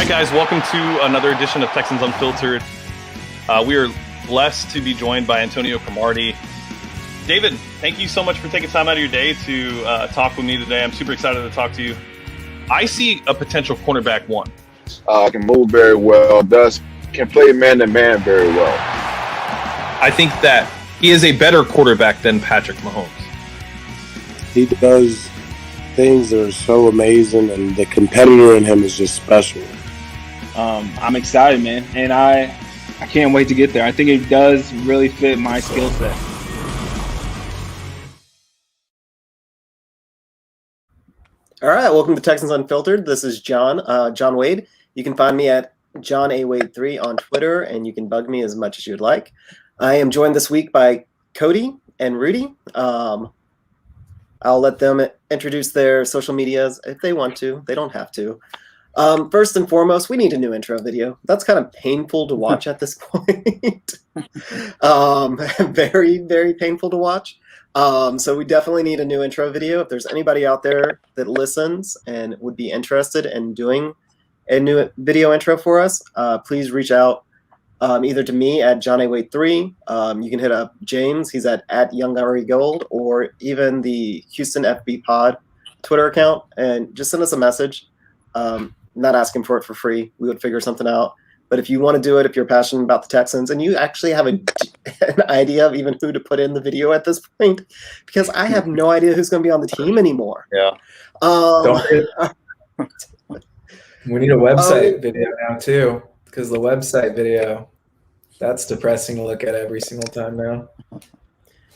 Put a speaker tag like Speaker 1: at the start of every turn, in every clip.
Speaker 1: right, guys, welcome to another edition of Texans Unfiltered. We are blessed to be joined by Antonio Cromartie. David, thank you so much for taking time out of your day to talk with me today. I'm super excited to talk to you. I see a potential cornerback one.
Speaker 2: Can move very well, can play man-to-man very well.
Speaker 1: I think that he is a better quarterback than Patrick Mahomes.
Speaker 3: He does things that are so amazing, and the competitor in him is just special.
Speaker 4: I'm excited, man, and I can't wait to get there. I think it does really fit my skill set.
Speaker 5: All right, welcome to Texans Unfiltered. This is John Wade. You can find me at John A. Wade 3 on Twitter, and you can bug me as much as you would like. I am joined this week by Cody and Rudy. I'll let them introduce their social medias if they want to. They don't have to. First and foremost, we need a new intro video. That's kind of painful to watch at this point. Very, very painful to watch. So we definitely need a new intro video. If there's anybody out there that listens and would be interested in doing a new video intro for us, please reach out either to me at John A. Wade 3. You can hit up James. He's at YoungGaryGold, or even the Houston FB Pod Twitter account, and just send us a message. Not asking for it for free. We would figure something out. But if you want to do it, if you're passionate about the Texans, and you actually have an idea of even who to put in the video at this point, because I have no idea who's going to be on the team anymore.
Speaker 1: Yeah.
Speaker 6: We need a website video now too, because the website video, that's depressing to look at every single time now.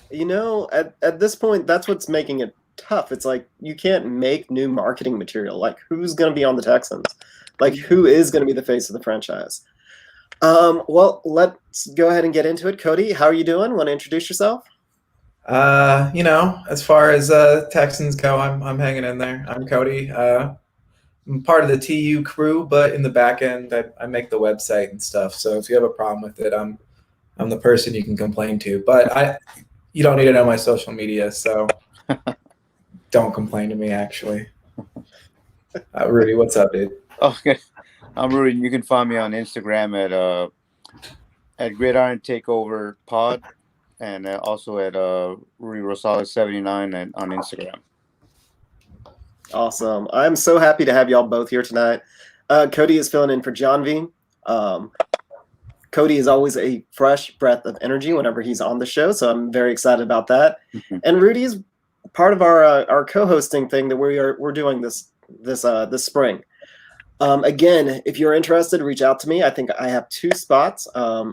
Speaker 5: You know, at this point, that's what's making it tough. It's like you can't make new marketing material. Like, who's going to be on the Texans? Like, who is going to be the face of the franchise? Well, let's go ahead and get into it. Cody, how are you doing? Want to introduce yourself?
Speaker 6: As far as Texans go, I'm hanging in there. I'm Cody. I'm part of the TU crew, but in the back end, I make the website and stuff. So if you have a problem with it, I'm the person you can complain to. But you don't need to know my social media, so don't complain to me. Actually, Rudy, what's up, dude?
Speaker 7: Okay, I'm Rudy. You can find me on Instagram at Gridiron Takeover Pod, and also at Rudy Rosales 79 on Instagram.
Speaker 5: Awesome. I'm so happy to have y'all both here tonight. Cody is filling in for John V. Cody is always a fresh breath of energy whenever he's on the show, so I'm very excited about that. Mm-hmm. And Rudy is part of our co-hosting thing that we're doing this spring. Again, if you're interested, reach out to me. I think I have 2 spots.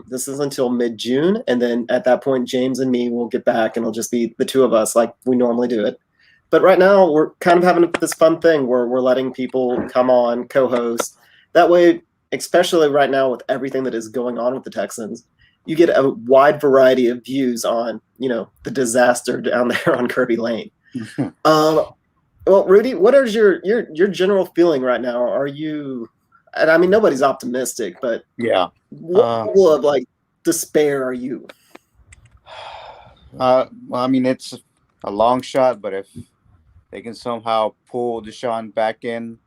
Speaker 5: This is until mid-June, and then at that point, James and me will get back, and it'll just be the 2 of us like we normally do it. But right now, we're kind of having this fun thing where we're letting people come on, co-host. That way, especially right now with everything that is going on with the Texans, you get a wide variety of views on, the disaster down there on Kirby Lane. Well, Rudy, what is your general feeling right now? Are you, and I mean, nobody's optimistic, but
Speaker 7: yeah,
Speaker 5: what level of despair are you?
Speaker 7: Well, I mean, it's a long shot, but if they can somehow pull Deshaun back in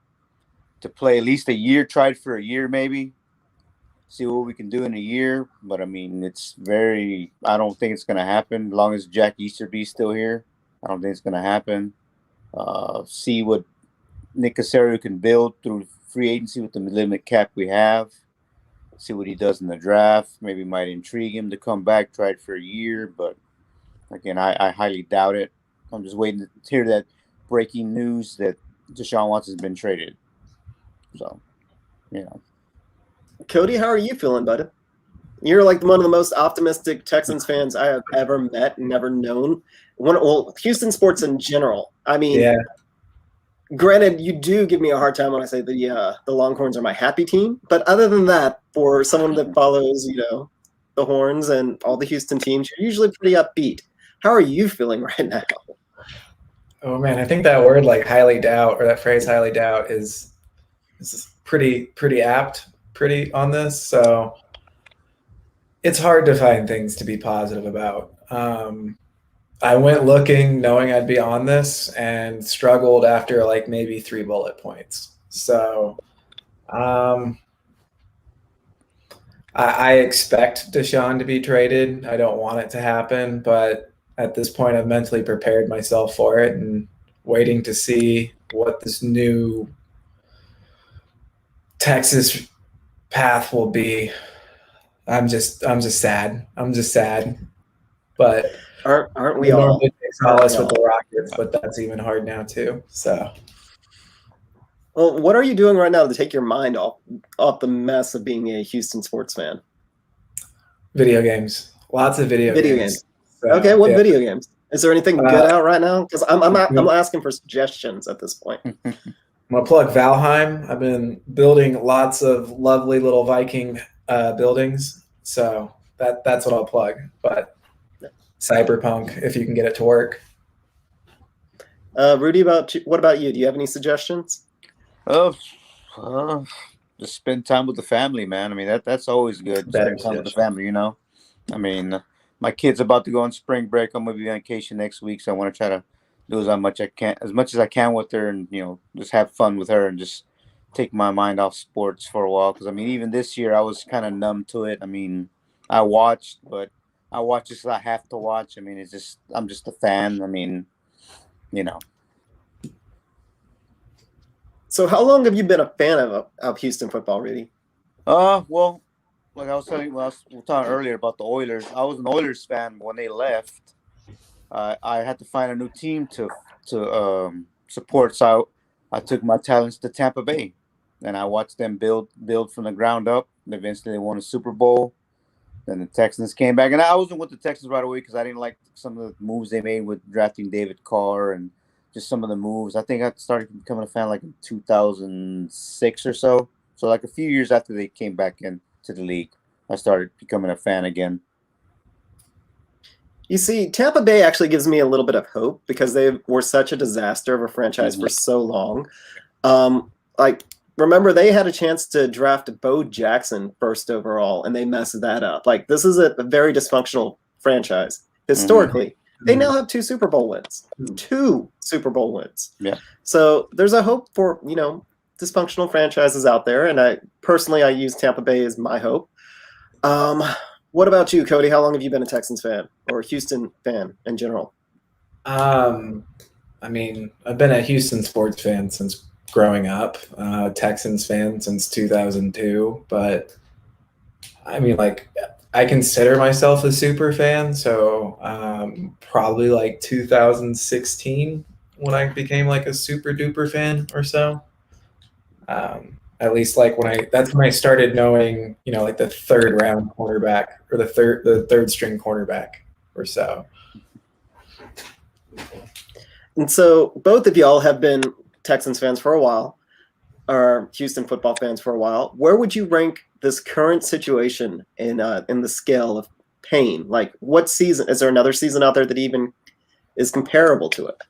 Speaker 7: to play at least a year, try it for a year maybe, see what we can do in a year. But I mean, I don't think it's going to happen as long as Jack Easterby's still here. I don't think it's going to happen. See what Nick Caserio can build through free agency with the limit cap we have. See what he does in the draft. Maybe might intrigue him to come back, try it for a year. But again, I highly doubt it. I'm just waiting to hear that breaking news that Deshaun Watson's been traded. So,
Speaker 5: Cody, how are you feeling, bud? You're like one of the most optimistic Texans fans I have ever met and never known. Houston sports in general. I mean, yeah. Granted, you do give me a hard time when I say the Longhorns are my happy team. But other than that, for someone that follows, the Horns and all the Houston teams, you're usually pretty upbeat. How are you feeling right now?
Speaker 6: Oh man, I think that word highly doubt, or that phrase highly doubt is pretty apt on this. So it's hard to find things to be positive about. I went looking knowing I'd be on this and struggled after maybe 3 bullet points. So I expect Deshaun to be traded. I don't want it to happen, but at this point, I've mentally prepared myself for it and waiting to see what this new Texas path will be. I'm just sad. I'm just sad. But
Speaker 5: Aren't we all?
Speaker 6: normally take solace with the Rockets, but that's even hard now too. So,
Speaker 5: well, what are you doing right now to take your mind off the mess of being a Houston sports fan?
Speaker 6: video games, lots of video games. So,
Speaker 5: okay, what
Speaker 6: yeah.
Speaker 5: video games? Is there anything good out right now? Because I'm asking for suggestions at this point.
Speaker 6: I'm gonna plug Valheim. I've been building lots of lovely little Viking buildings, so that's what I'll plug. But Cyberpunk, if you can get it to work.
Speaker 5: Rudy, what about you? Do you have any suggestions?
Speaker 7: Just spend time with the family, man. I mean, that's always good. Spend time with the family, you know. I mean, my kid's about to go on spring break. I'm gonna be on vacation next week, so I want to try to do as much as I can with her, and just have fun with her and just take my mind off sports for a while. Because I mean, even this year, I was kind of numb to it. I mean, I watched, but I watch just I have to watch. I mean, I'm just a fan. I mean,
Speaker 5: So how long have you been a fan of Houston football, Rudy?
Speaker 7: Well, like I was telling we were talking earlier about the Oilers. I was an Oilers fan when they left. I had to find a new team to support, so I took my talents to Tampa Bay, and I watched them build from the ground up. And eventually, they won a Super Bowl. Then the Texans came back, and I wasn't with the Texans right away because I didn't like some of the moves they made with drafting David Carr and just some of the moves. I think I started becoming a fan like in 2006 or so. So like a few years after they came back into the league, I started becoming a fan again.
Speaker 5: You see, Tampa Bay actually gives me a little bit of hope because they were such a disaster of a franchise for so long. Remember, they had a chance to draft Bo Jackson first overall, and they messed that up. Like, this is a very dysfunctional franchise. Historically, they now have 2 Super Bowl wins. 2 Super Bowl wins.
Speaker 7: Yeah.
Speaker 5: So there's a hope for, dysfunctional franchises out there, and I use Tampa Bay as my hope. What about you, Cody? How long have you been a Texans fan or a Houston fan in general?
Speaker 6: I mean, I've been a Houston sports fan since growing up, Texans fan since 2002. But I mean, like, I consider myself a super fan. So probably like 2016 when I became like a super duper fan or so. At least like that's when I started knowing, like the third round cornerback or the third string cornerback or so.
Speaker 5: And so both of y'all have been Texans fans for a while, or Houston football fans for a while. Where would you rank this current situation in the scale of pain? Like, what season? Is there another season out there that even is comparable to it?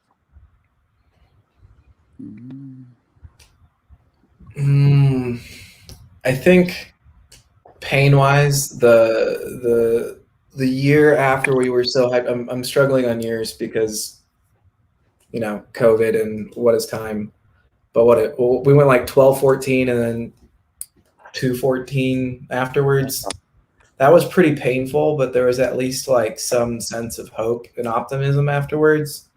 Speaker 6: I think pain-wise, the year after we were so hyped, I'm struggling on years because, COVID and what is time. But we went like 12-14 and then 2-14 afterwards. That was pretty painful, but there was at least like some sense of hope and optimism afterwards.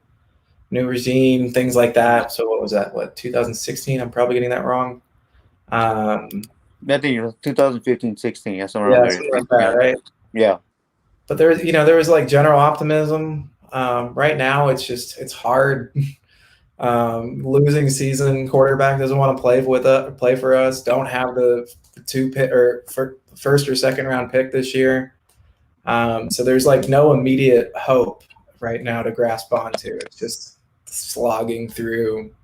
Speaker 6: New regime, things like that. So what was that? 2016? I'm probably getting that wrong.
Speaker 7: I think 2015, 16. Yeah, somewhere
Speaker 6: something like that, right?
Speaker 7: Yeah.
Speaker 6: But there was like general optimism. Right now, it's hard. Losing season, quarterback doesn't want to play for us. Don't have the 2 pick or first or second round pick this year. So there's like no immediate hope right now to grasp onto. It's just slogging through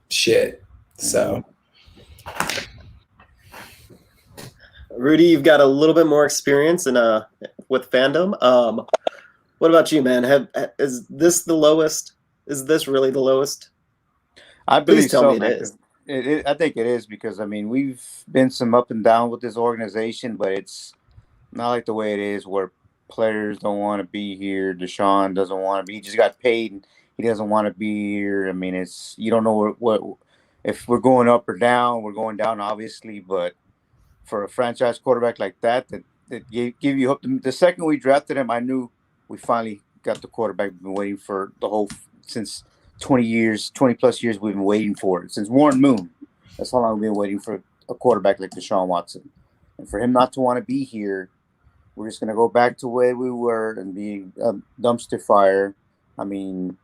Speaker 6: shit. So.
Speaker 5: Rudy, you've got a little bit more experience with fandom. What about you, man? Is this the lowest? Is this really the lowest?
Speaker 7: I believe
Speaker 5: tell
Speaker 7: so,
Speaker 5: me
Speaker 7: man.
Speaker 5: it is.
Speaker 7: I think it is because, I mean, we've been some up and down with this organization, but it's not like the way it is where players don't want to be here. Deshaun doesn't want to be. He just got paid and he doesn't want to be here. I mean, you don't know what if we're going up or down, we're going down, obviously. But for a franchise quarterback like that give you hope. The second we drafted him, I knew we finally got the quarterback we've been waiting for since 20 plus years we've been waiting for it. Since Warren Moon. That's how long we've been waiting for a quarterback like Deshaun Watson. And for him not to want to be here, we're just going to go back to where we were and be a dumpster fire. I mean,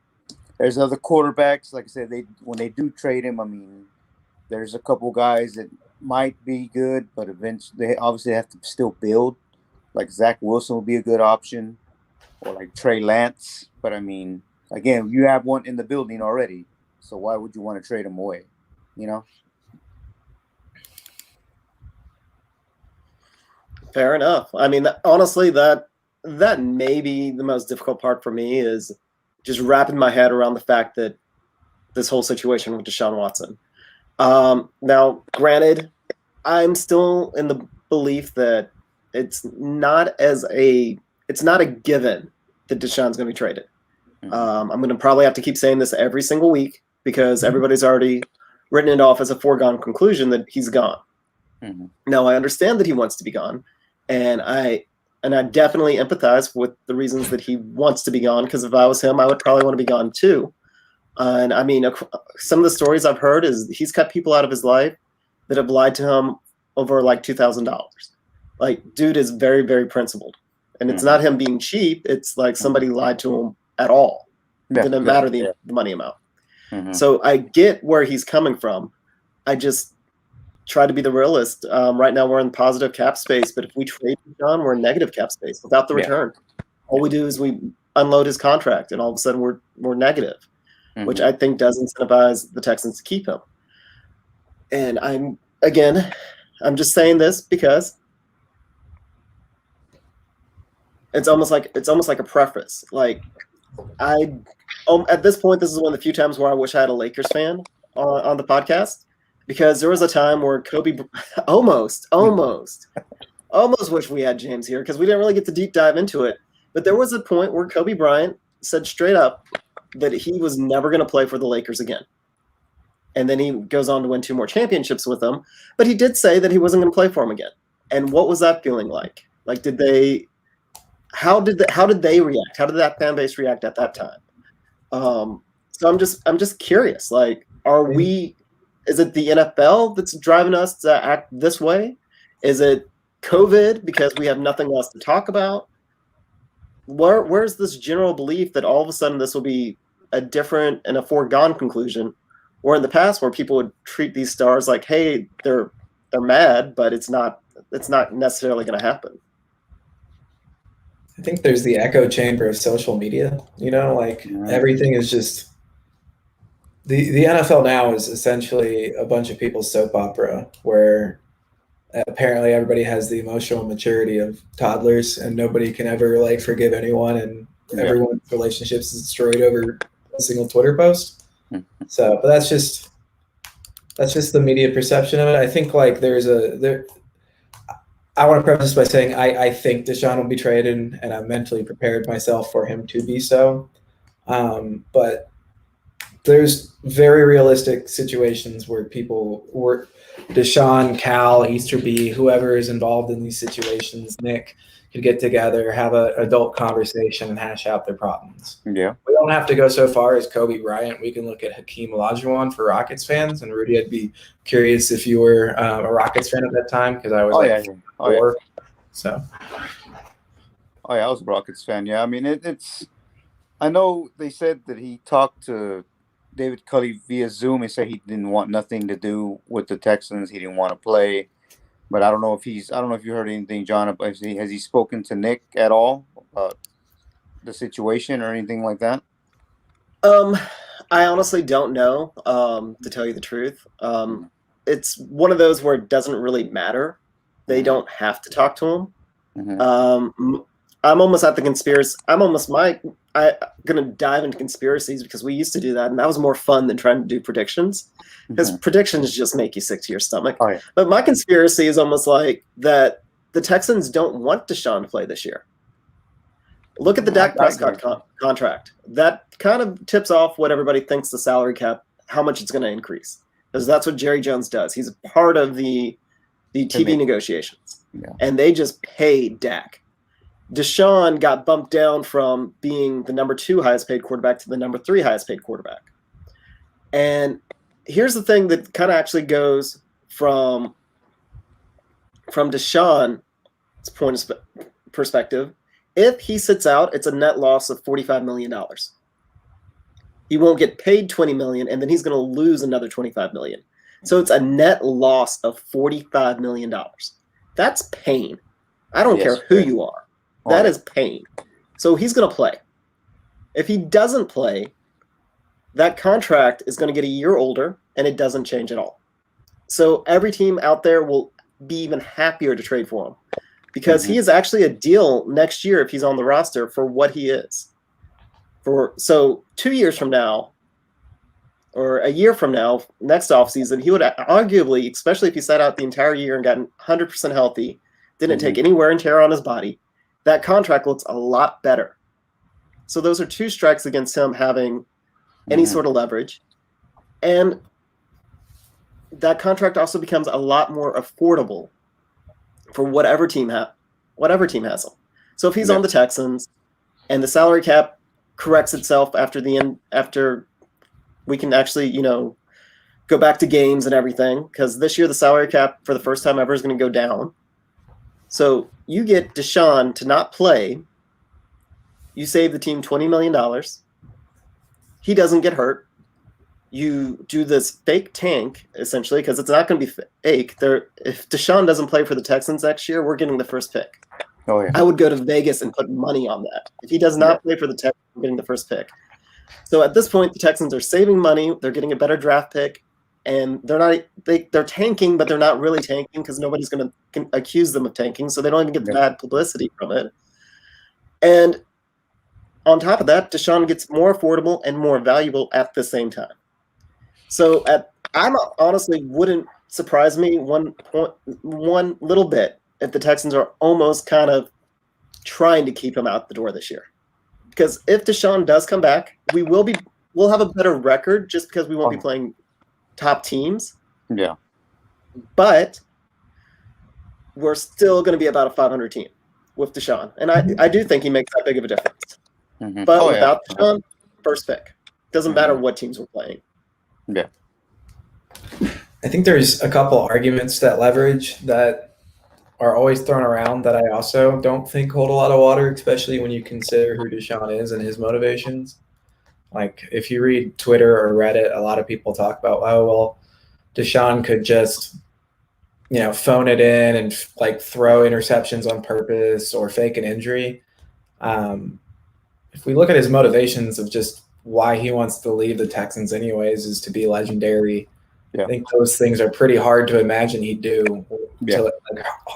Speaker 7: there's other quarterbacks. Like I said, when they do trade him, I mean, there's a couple guys that might be good, but eventually they obviously have to still build. Like Zach Wilson would be a good option, or like Trey Lance. But I mean, again, you have one in the building already, so why would you want to trade him away? You know?
Speaker 5: Fair enough. I mean, honestly, that may be the most difficult part for me is just wrapping my head around the fact that this whole situation with Deshaun Watson. Now, granted, I'm still in the belief that it's not a given that Deshaun's going to be traded. I'm going to probably have to keep saying this every single week because everybody's already written it off as a foregone conclusion that he's gone. Now, I understand that he wants to be gone, and I definitely empathize with the reasons that he wants to be gone, because if I was him, I would probably want to be gone too. And I mean, some of the stories I've heard is he's cut people out of his life that have lied to him over like $2,000. Like, dude is very, very principled. And it's not him being cheap. It's like somebody lied to him at all. It didn't matter the money amount. So I get where he's coming from. I just try to be the realist. Right now we're in positive cap space, but if we trade John, we're in negative cap space without the return. All we do is we unload his contract, and all of a sudden we're negative, which I think does incentivize the Texans to keep him. And I'm just saying this because it's almost like a preface. Like at this point, this is one of the few times where I wish I had a Lakers fan on the podcast, because there was a time where Kobe almost wish we had James here, because we didn't really get to deep dive into it. But there was a point where Kobe Bryant said straight up that he was never going to play for the Lakers again. And then he goes on to win 2 more championships with them. But he did say that he wasn't going to play for him again. And what was that feeling like? Like, how did they react? How did that fan base react at that time? So I'm just curious. Like, is it the NFL that's driving us to act this way? Is it COVID because we have nothing else to talk about? Where's this general belief that all of a sudden this will be a different and a foregone conclusion, or in the past where people would treat these stars like, hey, they're mad, but it's not necessarily going to happen.
Speaker 6: I think there's the echo chamber of social media. Everything is just the NFL now is essentially a bunch of people's soap opera where apparently everybody has the emotional maturity of toddlers, and nobody can ever forgive anyone, and everyone's relationships is destroyed over a single Twitter post. So, but that's just the media perception of it. I think I want to preface by saying I think Deshaun will be traded, and I'm mentally prepared myself for him to be so. But there's very realistic situations where Deshaun, Cal, Easterby, whoever is involved in these situations, Nick, could get together, have an adult conversation, and hash out their problems. Yeah. We don't have to go so far as Kobe Bryant. We can look at Hakeem Olajuwon for Rockets fans. And Rudy, I'd be curious if you were a Rockets fan at that time, because I was 4. So.
Speaker 7: Oh, yeah, I was a Rockets fan. Yeah, I mean, it's – I know they said that he talked to David Culley via Zoom. He said he didn't want nothing to do with the Texans. He didn't want to play. But I don't know if you heard anything, John. Has he spoken to Nick at all about the situation or anything like that?
Speaker 5: I honestly don't know, to tell you the truth. It's one of those where it doesn't really matter. They don't have to talk to him. I'm almost at the conspiracy. I'm going to dive into conspiracies, because we used to do that, and that was more fun than trying to do predictions, because predictions just make you sick to your stomach. Oh, yeah. But my conspiracy is almost like that the Texans don't want Deshaun to play this year. Look at the Dak Prescott contract. That kind of tips off what everybody thinks the salary cap, how much it's going to increase. because that's what Jerry Jones does. He's a part of the TV negotiations, and they just paid Dak. Deshaun got bumped down from being the number 2 highest paid quarterback to the number 3 highest paid quarterback. And here's the thing that kind of actually goes from Deshaun's point of perspective. If he sits out, it's a net loss of $45 million. He won't get paid $20 million, and then he's going to lose another $25 million. So it's a net loss of $45 million. That's pain. I don't care who you are. That is pain. So he's going to play. If he doesn't play, that contract is going to get a year older, and it doesn't change at all. So every team out there will be even happier to trade for him because he is actually a deal next year if he's on the roster for what he is. So 2 years from now, or a year from now, next offseason, he would arguably, especially if he sat out the entire year and gotten 100% healthy, didn't take any wear and tear on his body, that contract looks a lot better. So those are 2 strikes against him having any sort of leverage. And that contract also becomes a lot more affordable for whatever team has him. So if he's on the Texans and the salary cap corrects itself after we can actually, go back to games and everything, because this year the salary cap for the first time ever is going to go down. So you get Deshaun to not play. You save the team $20 million. He doesn't get hurt. You do this fake tank, essentially, because it's not going to be fake. If Deshaun doesn't play for the Texans next year, we're getting the first pick.
Speaker 7: Oh, yeah.
Speaker 5: I would go to Vegas and put money on that. If he does not play for the Texans, we're getting the first pick. So at this point, the Texans are saving money. They're getting a better draft pick. And they're tanking, but they're not really tanking because nobody's going to accuse them of tanking. So they don't even get bad publicity from it. And on top of that, Deshaun gets more affordable and more valuable at the same time. So I'm honestly wouldn't surprise me one little bit if the Texans are almost kind of trying to keep him out the door this year. Because if Deshaun does come back, we'll have a better record just because we won't be playing top teams.
Speaker 7: Yeah.
Speaker 5: But we're still going to be about a 500 team with Deshaun. And I do think he makes that big of a difference. But without Deshaun, first pick. Doesn't matter what teams we're playing.
Speaker 7: Yeah.
Speaker 6: I think there's a couple arguments that leverage that are always thrown around that I also don't think hold a lot of water, especially when you consider who Deshaun is and his motivations. Like if you read Twitter or Reddit, a lot of people talk about, oh, well, Deshaun could just, phone it in and throw interceptions on purpose or fake an injury. If we look at his motivations of just why he wants to leave the Texans anyways is to be legendary. I think those things are pretty hard to imagine he'd do to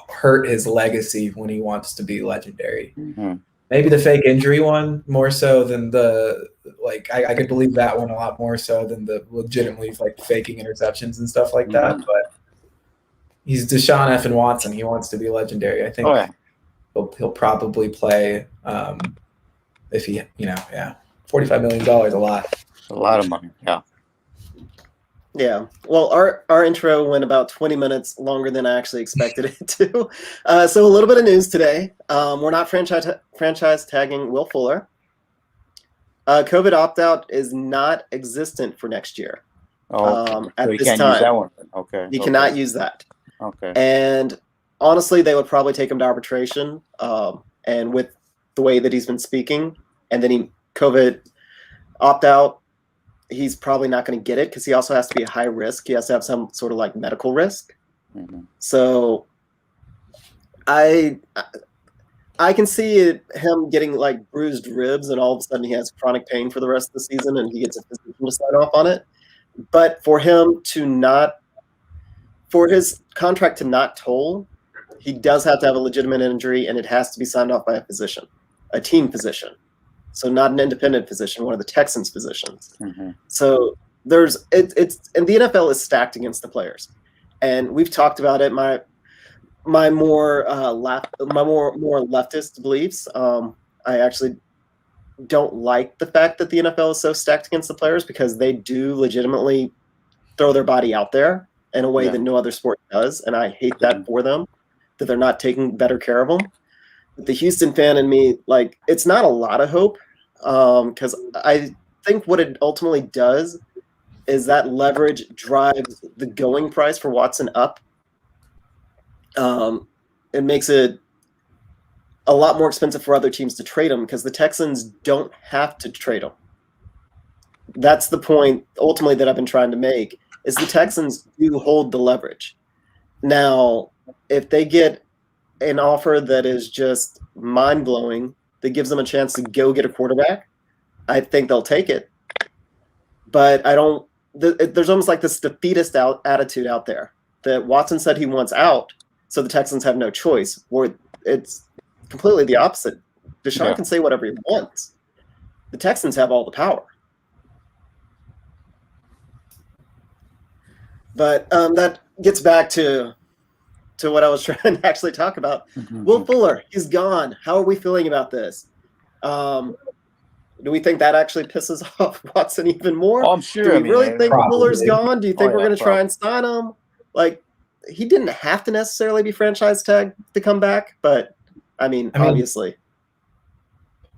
Speaker 6: hurt his legacy when he wants to be legendary. Maybe the fake injury one more so than I could believe that one a lot more so than the legitimately faking interceptions and stuff like that. But he's Deshaun F. and Watson. He wants to be legendary. I think he'll probably play if he, $45 million, a lot.
Speaker 7: A lot of money. Yeah.
Speaker 5: Yeah. Well, our intro went about 20 minutes longer than I actually expected it to. So a little bit of news today. We're not franchise tagging Will Fuller. COVID opt-out is not existent for next year. At
Speaker 7: so
Speaker 5: this
Speaker 7: can't
Speaker 5: time.
Speaker 7: Use that one. Okay.
Speaker 5: You cannot use that.
Speaker 7: Okay.
Speaker 5: And honestly, they would probably take him to arbitration. And with the way that he's been speaking, and then COVID opt-out, he's probably not going to get it because he also has to be a high risk. He has to have some sort of medical risk. So I can see him getting bruised ribs and all of a sudden he has chronic pain for the rest of the season and he gets a physician to sign off on it. But for his contract to not toll, he does have to have a legitimate injury and it has to be signed off by a physician, a team physician. So not an independent physician, one of the Texans physicians. So it's and the NFL is stacked against the players, and we've talked about it. My more leftist beliefs. I actually don't like the fact that the NFL is so stacked against the players because they do legitimately throw their body out there in a way
Speaker 7: Yeah.
Speaker 5: that no other sport does, and I hate that for them, that they're not taking better care of them. But the Houston fan in me, like, it's not a lot of hope, because I think what it ultimately does is that leverage drives the going price for Watson up. It makes it a lot more expensive for other teams to trade him because the Texans don't have to trade him. That's the point ultimately that I've been trying to make, is the Texans do hold the leverage. Now, if they get an offer that is just mind-blowing, that gives them a chance to go get a quarterback, I think they'll take it. But I don't – there's almost like this defeatist attitude out there that Watson said he wants out, so the Texans have no choice, or it's completely the opposite. Deshaun can say whatever he wants. The Texans have all the power. But that gets back to what I was trying to actually talk about. Will Fuller, he's gone. How are we feeling about this? Do we think that actually pisses off Watson even more?
Speaker 7: Oh, I'm sure.
Speaker 5: Do we really think
Speaker 3: probably.
Speaker 5: Fuller's gone? Do you think we're going to try
Speaker 7: probably.
Speaker 5: and sign him? Like, he didn't have to necessarily be franchise tagged to come back, but I mean obviously.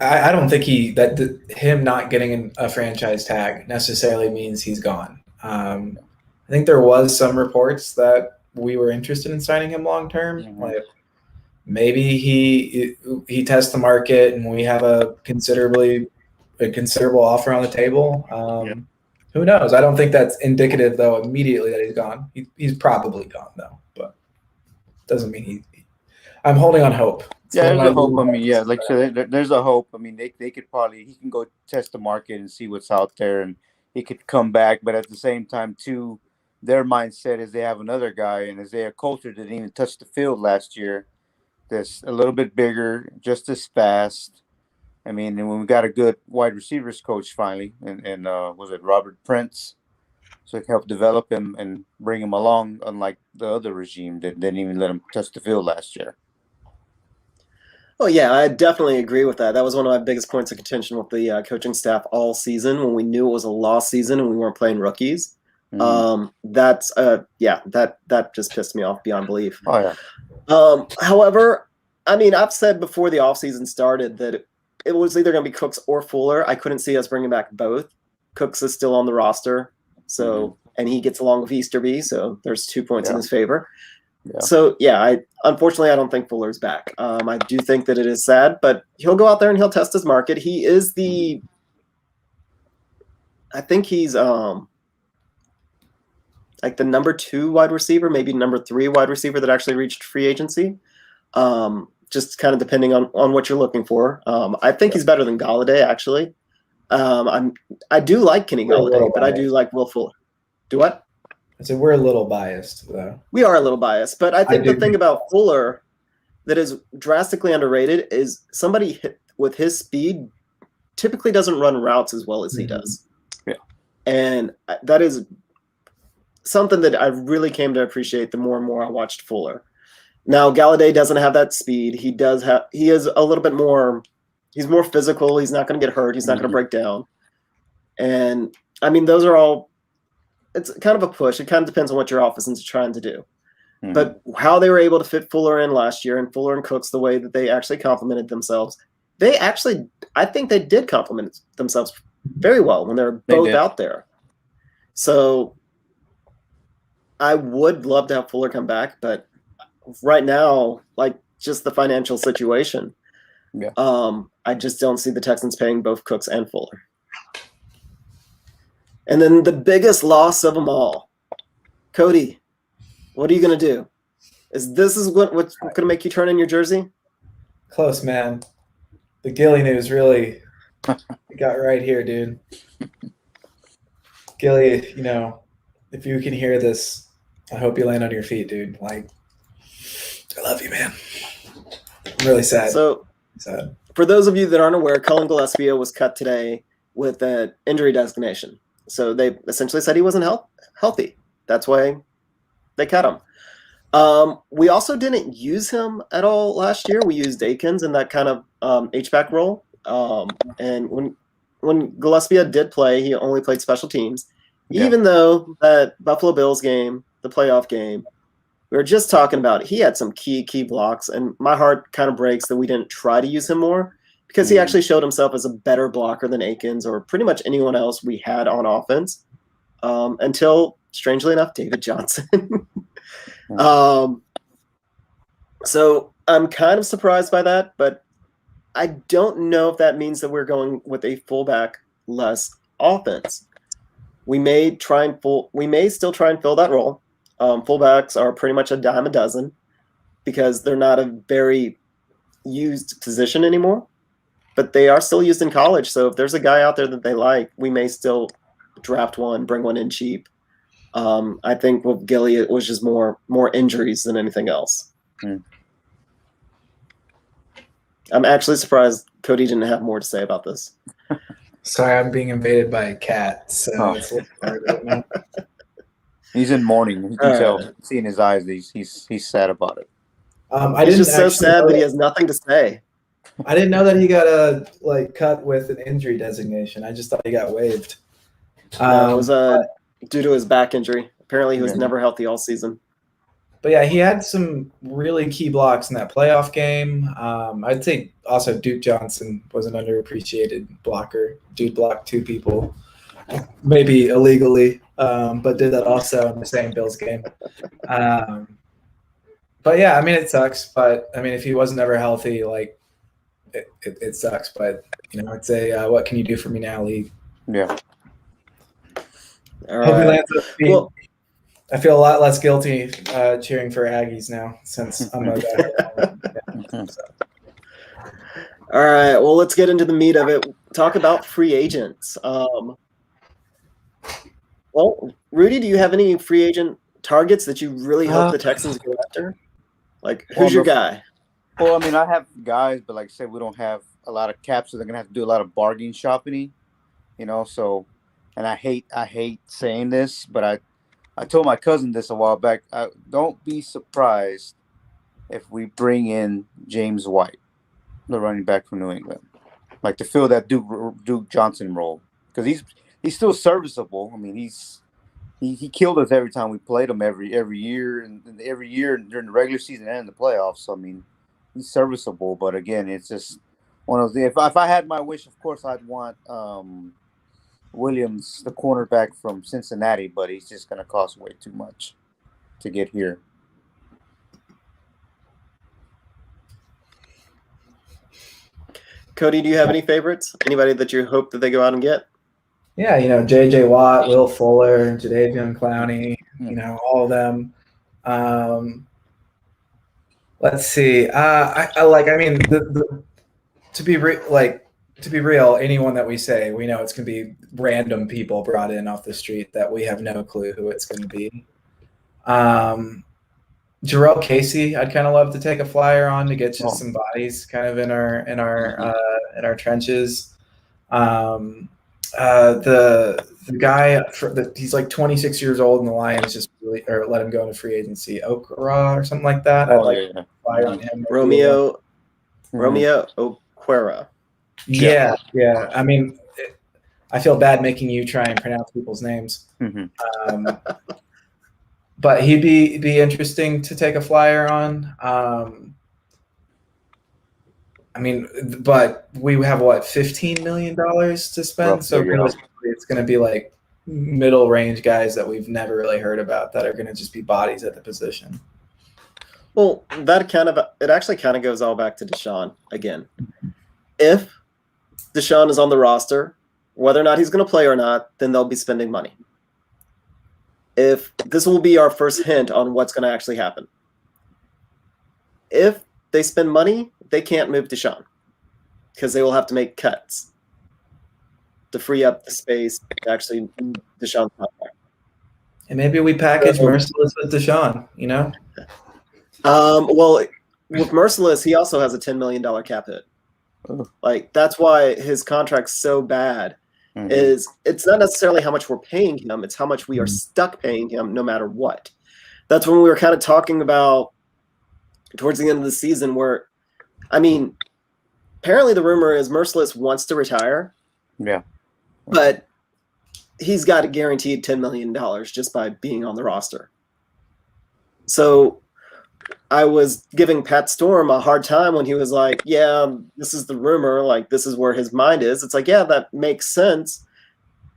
Speaker 6: I don't think him not getting a franchise tag necessarily means he's gone. I think there was some reports that we were interested in signing him long term. Like maybe he tests the market and we have a considerable offer on the table. Who knows? I don't think that's indicative though immediately that he's gone. He's probably gone though, but doesn't mean I'm holding on hope.
Speaker 7: Yeah, there's a hope. I mean, yeah, like so there's a hope. I mean, they could probably he can go test the market and see what's out there, and he could come back. But at the same time, too, their mindset is they have another guy, and Isaiah Coulter didn't even touch the field last year. That's a little bit bigger, just as fast. I mean, and when we got a good wide receivers coach finally, and was it Robert Prince? So it helped develop him and bring him along, unlike the other regime that didn't even let him touch the field last year.
Speaker 5: Oh, yeah, I definitely agree with that. That was one of my biggest points of contention with the coaching staff all season when we knew it was a lost season and we weren't playing rookies. That just pissed me off beyond belief.
Speaker 7: Oh, yeah.
Speaker 5: However, I mean, I've said before the offseason started that it was either going to be Cooks or Fuller. I couldn't see us bringing back both. Cooks is still on the roster, and he gets along with Easterby, so there's 2 points in his favor. Yeah. So, unfortunately, I don't think Fuller's back. I do think that it is sad, but he'll go out there and he'll test his market. He is I think he's like the number 2 wide receiver, maybe number 3 wide receiver that actually reached free agency. Just kind of depending on what you're looking for. I think he's better than Galladay, actually. I do like Kenny Galladay, but I do like Will Fuller. Do what?
Speaker 6: I said we're a little biased, though.
Speaker 5: We are a little biased, but I think the thing about Fuller that is drastically underrated is somebody with his speed typically doesn't run routes as well as he does.
Speaker 7: Yeah. And
Speaker 5: that is something that I really came to appreciate the more and more I watched Fuller. Now, Galladay doesn't have that speed. He is a little bit more, he's more physical. He's not going to get hurt. He's not going to break down. And, I mean, those are all, it's kind of a push. It kind of depends on what your offense is trying to do. But how they were able to fit Fuller in last year and Fuller and Cooks, the way that they actually complemented themselves, I think they did complement themselves very well when they're both out there. So I would love to have Fuller come back, but right now, like just the financial situation, I just don't see the Texans paying both Cooks and Fuller. And then the biggest loss of them all, Cody, what are you going to do? This what's going to make you turn in your jersey?
Speaker 6: Close, man. The Gilly news really got right here, dude. Gilly, if you can hear this, I hope you land on your feet, dude. Like, I love you, man. I'm really sad.
Speaker 5: So, for those of you that aren't aware, Cullen Gillespie was cut today with an injury designation. So they essentially said he wasn't healthy. That's why they cut him. We also didn't use him at all last year. We used Akins in that kind of H-back role. And when Gillespie did play, he only played special teams.
Speaker 7: Yeah.
Speaker 5: Even though that Buffalo Bills game, the playoff game, we were just talking about it, he had some key blocks, and my heart kind of breaks that we didn't try to use him more because he actually showed himself as a better blocker than Akins or pretty much anyone else we had on offense until, strangely enough, David Johnson. So I'm kind of surprised by that, but I don't know if that means that we're going with a fullback less offense. We may still try and fill that role. Fullbacks are pretty much a dime a dozen because they're not a very used position anymore, but they are still used in college. So if there's a guy out there that they like, we may still draft one, bring one in cheap. I think with Gilly, it was just more injuries than anything else. I'm actually surprised Cody didn't have more to say about this.
Speaker 6: Sorry, I'm being invaded by a cat, so it's a little hard right now.
Speaker 7: He's in mourning. You can tell, see in his eyes that he's sad about it.
Speaker 5: He's just so sad that he has nothing to say.
Speaker 6: I didn't know that he got cut with an injury designation. I just thought he got waived.
Speaker 5: It was due to his back injury. Apparently, he was never healthy all season.
Speaker 6: But yeah, he had some really key blocks in that playoff game. I'd say also Duke Johnson was an underappreciated blocker. Dude blocked 2 people, maybe illegally, but did that also in the same Bills game. But yeah, I mean, it sucks. But I mean, if he wasn't ever healthy, like it sucks. But it's a what can you do for me now, league?
Speaker 7: Yeah.
Speaker 5: All right.
Speaker 6: Well, I feel a lot less guilty cheering for Aggies now since I'm a guy.
Speaker 5: All right. Well, let's get into the meat of it. Talk about free agents. Well, Rudy, do you have any free agent targets that you really hope the Texans go after? Like, who's your guy?
Speaker 7: Well, I mean, I have guys, but like I said, we don't have a lot of caps, so they're gonna have to do a lot of bargain shopping, So, and I hate saying this, but I told my cousin this a while back. Don't be surprised if we bring in James White, the running back from New England, like to fill that Duke Johnson role, because he's still serviceable. I mean, he killed us every time we played him every year and every year during the regular season and the playoffs. So I mean, he's serviceable, but again, it's just one of the. If I had my wish, of course, I'd want Williams, the cornerback from Cincinnati, but he's just going to cost way too much to get here.
Speaker 5: Cody, do you have any favorites? Anybody that you hope that they go out and get?
Speaker 6: Yeah, J.J. Watt, Will Fuller, Jadeveon Clowney, all of them. Let's see. To be real, anyone that we say, we know it's going to be random people brought in off the street that we have no clue who it's going to be. Jarrell Casey, I'd kind of love to take a flyer on to get just some bodies kind of in our trenches. The guy he's like 26 years old, and the Lions just let him go into free agency, Okra or something like that. I'd flyer on him.
Speaker 5: Romeo Okwara.
Speaker 6: Yeah. I mean, I feel bad making you try and pronounce people's names. But he'd be interesting to take a flyer on. But we have $15 million to spend,
Speaker 7: Roughly,
Speaker 6: so realistically, it's going to be like middle range guys that we've never really heard about that are going to just be bodies at the position.
Speaker 5: Well, it actually kind of goes all back to Deshaun again. If Deshaun is on the roster, whether or not he's going to play or not, then they'll be spending money. If this will be our first hint on what's going to actually happen. If they spend money, they can't move Deshaun because they will have to make cuts to free up the space to actually move Deshaun's contract.
Speaker 6: And maybe we package Merciless with Deshaun,
Speaker 5: Well, with Merciless, he also has a $10 million cap hit. Like, that's why his contract's so bad. Is it's not necessarily how much we're paying him, it's how much we are stuck paying him no matter what. That's when we were kind of talking about towards the end of the season where, apparently the rumor is Merciless wants to retire.
Speaker 7: Yeah.
Speaker 5: But he's got a guaranteed $10 million just by being on the roster. So I was giving Pat Storm a hard time when he was like, yeah, this is the rumor, like this is where his mind is. It's like, yeah, that makes sense.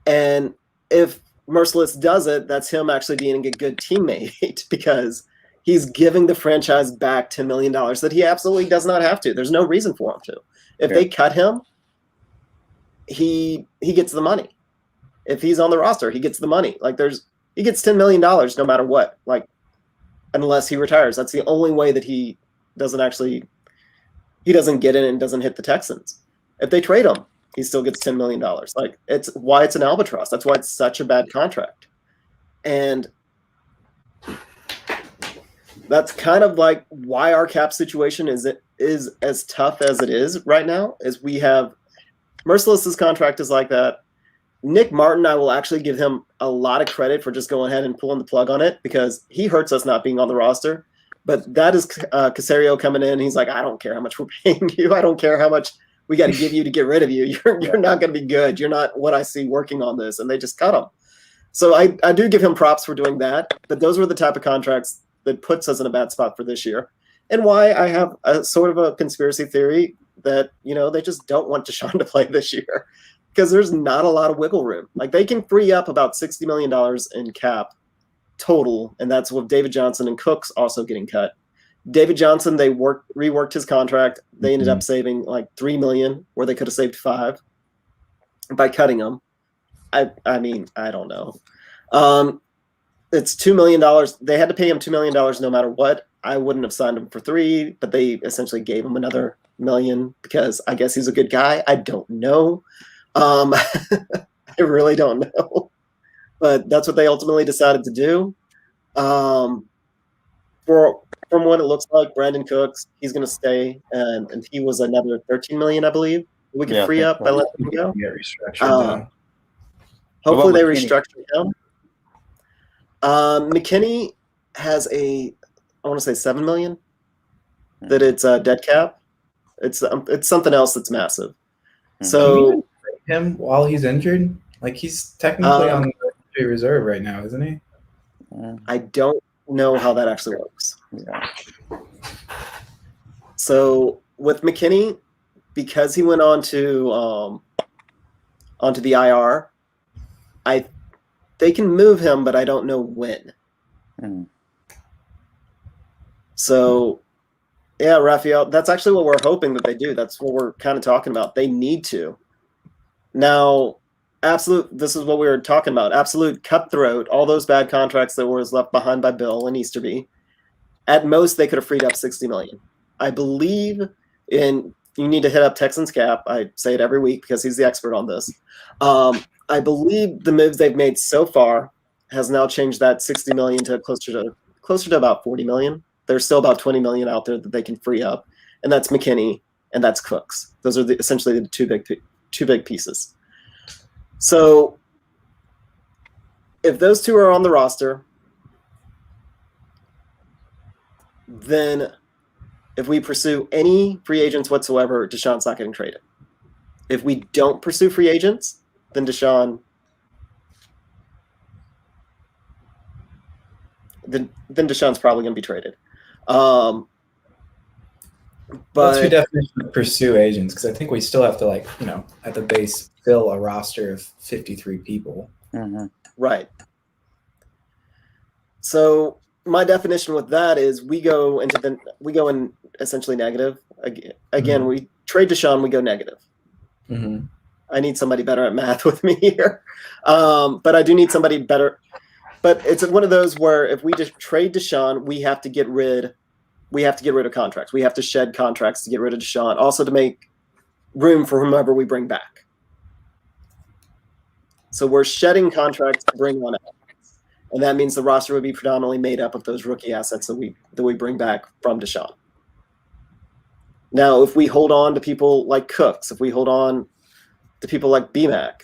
Speaker 5: And if Merciless does it, that's him actually being a good teammate because he's giving the franchise back $10 million that he absolutely does not have to. There's no reason for him to. If they cut him, he gets the money. If he's on the roster, he gets the money. Like he gets $10 million no matter what. Like, unless he retires. That's the only way that he doesn't get in and doesn't hit the Texans. If they trade him, he still gets $10 million. Like, it's why it's an albatross. That's why it's such a bad contract. And that's kind of like why our cap situation is as tough as it is right now, is we have Merciless's contract is like that. Nick Martin, I will actually give him a lot of credit for just going ahead and pulling the plug on it because he hurts us not being on the roster. But that is Casario coming in. He's like, I don't care how much we're paying you. I don't care how much we got to give you to get rid of you. You're not going to be good. You're not what I see working on this. And they just cut him. So I do give him props for doing that. But those were the type of contracts that puts us in a bad spot for this year. And why I have a sort of a conspiracy theory that, they just don't want Deshaun to play this year. Because there's not a lot of wiggle room. Like, they can free up about $60 million in cap total, and that's with David Johnson and Cooks also getting cut. David Johnson, they reworked his contract. They ended up saving like $3 million, where they could have saved $5 by cutting him. I mean, I don't know. It's $2 million. They had to pay him $2 million no matter what. I wouldn't have signed him for $3 million, but they essentially gave him another $1 million because I guess he's a good guy. I don't know. I really don't know, but that's what they ultimately decided to do. From what it looks like, Brandon Cooks, he's going to stay, and he was another $13 million, I believe. We can free up by letting him go.
Speaker 6: Yeah, restructured.
Speaker 5: Hopefully they restructure him. McKinney has I want to say $7 million. That it's a dead cap. It's something else that's massive. So.
Speaker 6: Him while he's injured? Like, he's technically on the injury reserve right now, isn't he?
Speaker 5: I don't know how that actually works.
Speaker 7: Yeah.
Speaker 5: So with McKinney, because he went on to onto the IR, they can move him, but I don't know when. So yeah, Raphael, that's actually what we're hoping that they do. That's what we're kind of talking about. They need to. Now, this is what we were talking about. Absolute cutthroat, all those bad contracts that was left behind by Bill and Easterby. At most, they could have freed up $60 million. I believe you need to hit up Texans cap. I say it every week because he's the expert on this. I believe the moves they've made so far has now changed that $60 million to closer to about $40 million. There's still about $20 million out there that they can free up, and that's McKinney and that's Cooks. Those are essentially the two big pieces. So if those two are on the roster, then if we pursue any free agents whatsoever, Deshaun's not getting traded. If we don't pursue free agents, then Deshaun's probably going to be traded.
Speaker 6: What's your definition of pursue agents? Because I think we still have to, at the base, fill a roster of 53 people.
Speaker 7: Mm-hmm.
Speaker 5: Right. So my definition with that is we go in essentially negative. Again, we trade Deshaun, we go negative.
Speaker 6: Mm-hmm.
Speaker 5: I need somebody better at math with me here, but I do need somebody better. But it's one of those where if we just trade Deshaun, we have to get rid of contracts. We have to shed contracts to get rid of Deshaun, also to make room for whomever we bring back. So we're shedding contracts to bring on assets. And that means the roster would be predominantly made up of those rookie assets that we bring back from Deshaun. Now, if we hold on to people like Cooks, if we hold on to people like BMAC,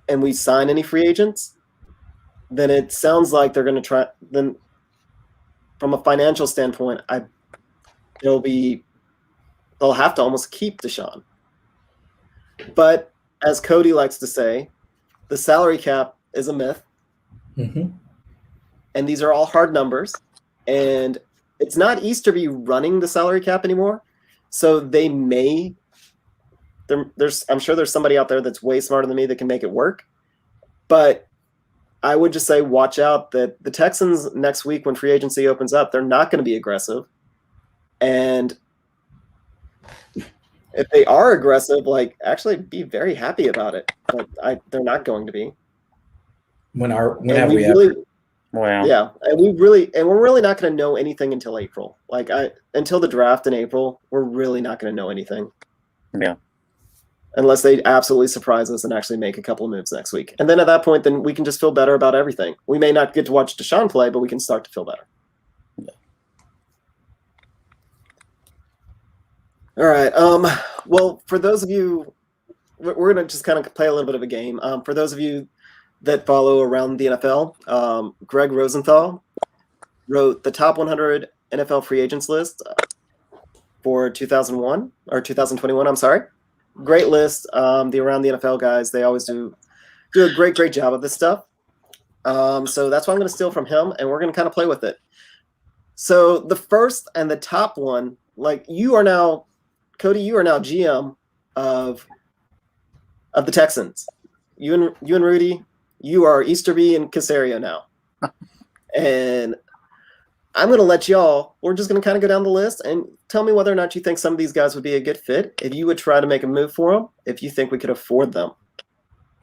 Speaker 5: and we sign any free agents, then it sounds like they're going to try. Then, from a financial standpoint, they'll have to almost keep Deshaun. But as Cody likes to say, the salary cap is a myth.
Speaker 6: Mm-hmm. And
Speaker 5: these are all hard numbers. And it's not Easterby running the salary cap anymore. So they may I'm sure there's somebody out there that's way smarter than me that can make it work. But I would just say watch out that the Texans next week when free agency opens up, they're not going to be aggressive. And if they are aggressive, actually be very happy about it. But they're not going to be.
Speaker 6: When have we
Speaker 5: really,
Speaker 6: ever?
Speaker 7: Wow.
Speaker 5: Yeah, and we're really not going to know anything until April. Until the draft in April, we're really not going to know anything.
Speaker 7: Yeah.
Speaker 5: Unless they absolutely surprise us and actually make a couple of moves next week. And then at that point, then we can just feel better about everything. We may not get to watch Deshaun play, but we can start to feel better.
Speaker 7: Yeah.
Speaker 5: All right. Well, for those of you, we're going to just kind of play a little bit of a game. For those of you that follow around the NFL, Greg Rosenthal wrote the top 100 NFL free agents list for 2021. I'm sorry. Great list. The Around the NFL guys, they always do a great job of this stuff. So that's what I'm going to steal from him, and we're going to kind of play with it. So the first and the top one, you are now, Cody, you are now GM of the Texans. You and Rudy, you are Easterby and Caserio now. And I'm going to let y'all, we're just going to kind of go down the list and tell me whether or not you think some of these guys would be a good fit, if you would try to make a move for them, if you think we could afford them.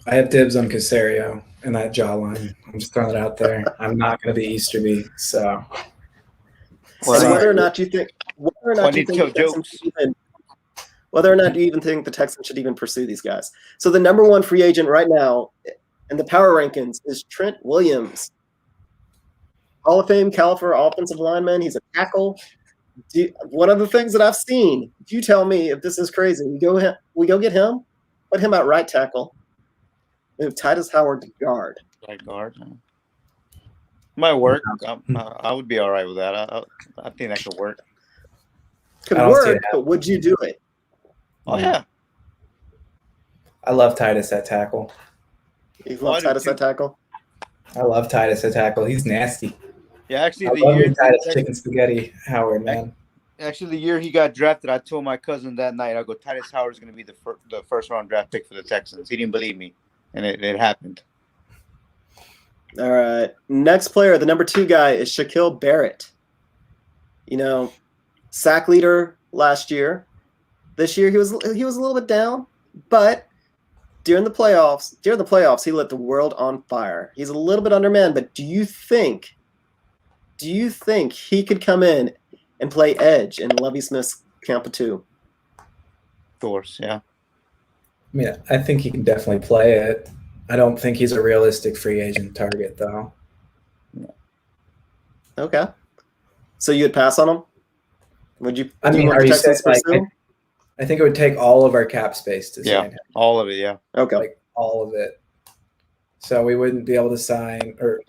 Speaker 6: I have dibs on Caserio in that jawline. I'm just throwing it out there. I'm not going to be Easterby, so.
Speaker 5: And whether or not you think whether or not you even think the Texans should even pursue these guys. So the number one free agent right now in the power rankings is Trent Williams. Hall of Fame caliber offensive lineman. He's a tackle. One of the things that I've seen, you tell me if this is crazy. We go get him, put him at right tackle. Move Titus Howard to guard.
Speaker 7: Right guard. Might work. I would be all right with that. I think that could work.
Speaker 5: Could work, but would you do it?
Speaker 7: Oh yeah.
Speaker 6: I love Titus at tackle.
Speaker 5: You love Titus at tackle?
Speaker 6: I love Titus at tackle. He's nasty.
Speaker 7: Yeah, actually,
Speaker 6: Titus chicken spaghetti Howard, man.
Speaker 7: Actually, the year he got drafted, I told my cousin that night, I go, Titus Howard is going to be the first round draft pick for the Texans. He didn't believe me, and it happened.
Speaker 5: All right. Next player, the number 2 guy is Shaquille Barrett. Sack leader last year. This year he was a little bit down, but during the playoffs, he lit the world on fire. He's a little bit undermanned, but do you think he could come in and play edge in Lovie Smith's camp of 2?
Speaker 7: Of course, yeah.
Speaker 6: I mean, I think he can definitely play it. I don't think he's a realistic free agent target, though.
Speaker 5: Okay. So you'd pass on him? Would you?
Speaker 6: I mean, are you saying I think it would take all of our cap space to sign him.
Speaker 7: All of it, yeah.
Speaker 5: Okay.
Speaker 6: All of it. So we wouldn't be able to sign, or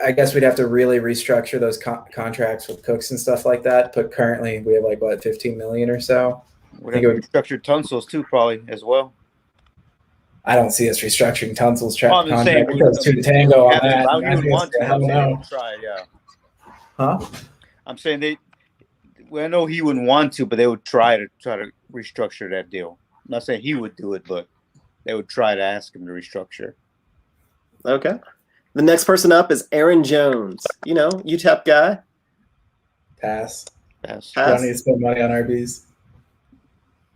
Speaker 6: I guess we'd have to really restructure those contracts with Cooks and stuff like that. But currently we have $15 million or so.
Speaker 7: We'd have to restructure Tunsil's too, probably as well.
Speaker 6: I don't see us restructuring Tunsil's contract
Speaker 7: saying,
Speaker 6: because to tango on that.
Speaker 7: I wouldn't want to.
Speaker 6: Hell no.
Speaker 7: Try, yeah.
Speaker 6: Huh?
Speaker 7: I'm saying I know he wouldn't want to, but they would try to restructure that deal. I'm not saying he would do it, but they would try to ask him to restructure.
Speaker 5: Okay. The next person up is Aaron Jones. UTEP guy.
Speaker 6: Pass.
Speaker 7: Pass.
Speaker 6: Don't need to spend money on RBs.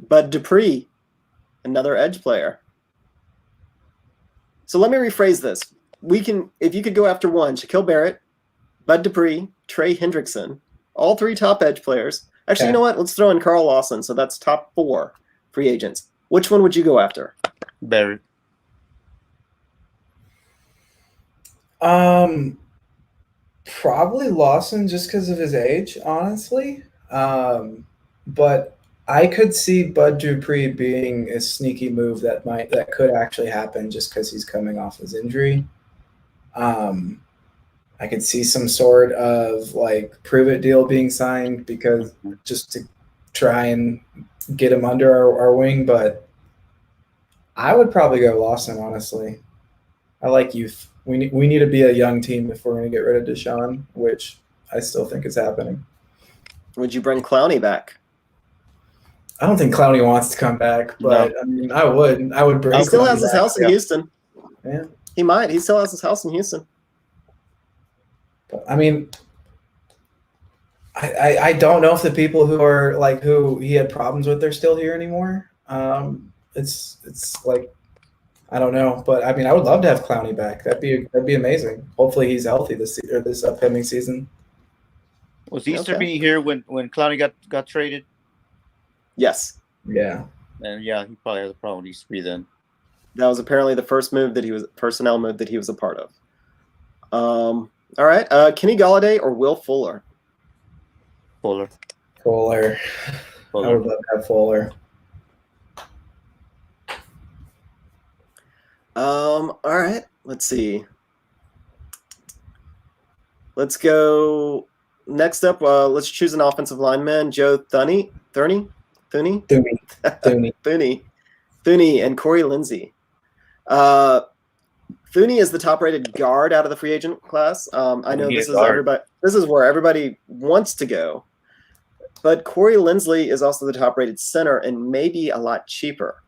Speaker 5: Bud Dupree, another edge player. So let me rephrase this. If you could go after one, Shaquille Barrett, Bud Dupree, Trey Hendrickson, all 3 top edge players. Actually, You know what? Let's throw in Carl Lawson. So that's top 4 free agents. Which one would you go after?
Speaker 7: Barrett.
Speaker 6: Probably Lawson just because of his age, honestly. But I could see Bud Dupree being a sneaky move that could actually happen just because he's coming off his injury. I could see some sort of prove it deal being signed because just to try and get him under our wing, but I would probably go Lawson, honestly. I like youth. We need to be a young team if we're going to get rid of Deshaun, which I still think is happening.
Speaker 5: Would you bring Clowney back?
Speaker 6: I don't think Clowney wants to come back, but
Speaker 7: No.
Speaker 6: I mean, I would bring.
Speaker 5: He still
Speaker 6: Clowney
Speaker 5: has his
Speaker 6: back.
Speaker 5: house in Houston.
Speaker 6: Yeah.
Speaker 5: He might. He still has his house in Houston.
Speaker 6: But, I mean, I don't know if the people who are like who he had problems with are still here anymore. It's like I don't know, but I mean, I would love to have Clowney back. That'd be amazing. Hopefully, he's healthy this upcoming season.
Speaker 7: Was Easterby here when Clowney got traded?
Speaker 5: Yes.
Speaker 6: Yeah.
Speaker 7: And yeah, he probably has a problem with Easterby then.
Speaker 5: That was apparently the first personnel move that he was a part of. All right. Kenny Golladay or Will Fuller?
Speaker 7: Fuller.
Speaker 6: I would love to have Fuller.
Speaker 5: All right. Let's see. Let's go next up. Let's choose an offensive lineman. Joe Thuney, and Corey Lindsey. Thuney is the top-rated guard out of the free agent class. I know this is where everybody wants to go, but Corey Lindsey is also the top-rated center and maybe a lot cheaper.